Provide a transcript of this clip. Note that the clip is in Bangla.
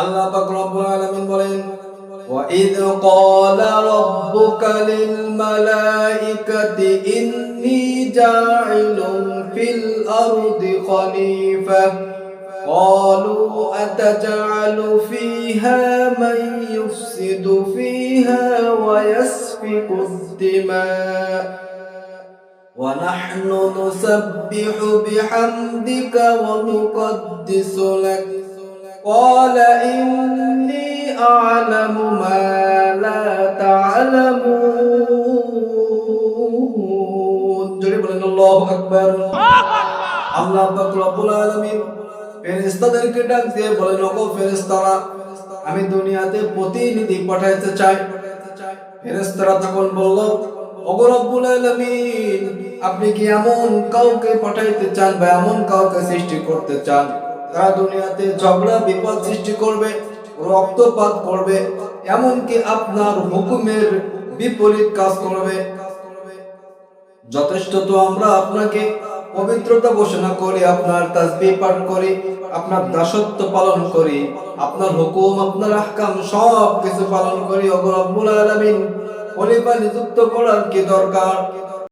আল্লাহ পাক রব্বুল আলামিন বলেন, وَإِذْ قَالَ رَبُّكَ لِلْمَلَائِكَةِ إِنِّي جَاعِلٌ فِي الْأَرْضِ خَلِيفَةً قَالُوا أَتَجْعَلُ فِيهَا مَن يُفْسِدُ فِيهَا وَيَسْفِكُ الدِّمَاءَ وَنَحْنُ نُسَبِّحُ بِحَمْدِكَ وَنُقَدِّسُ لَكَ قال إني أعلم ما لا تعلمون জোরে বলেন আল্লাহু আকবার। আল্লাহ পাক রব্বুল আলামিন ফেরেশতাদেরকে ডাক দিয়ে বলেন, ওগো ফেরেশতারা, আমি দুনিয়াতে প্রতিনিধি পাঠাইতে চাই। ফেরেশতারা তখন বলল, ওগো রব্বুল আলামিন, আপনি কি এমন কাউকে পাঠাইতে চান বা এমন কাউকে সৃষ্টি করতে চান তারা দুনিয়াতে ঝগড়া বিপদ সৃষ্টি করবে, রক্তপাত করবে, এমনকি আপনার হুকুমের বিপরীত কাজ করবে? যথেষ্ট তো আমরা আপনাকে পবিত্রতা ঘোষণা করি, আপনার তাসবিহ পাঠ করি, আপনার দাসত্ব পালন করি, আপনার হুকুম, আপনার আহকাম সব কিছু পালন করি। ওগো রব্বুল আলামিন, খলিফা নিযুক্ত করার কি দরকার?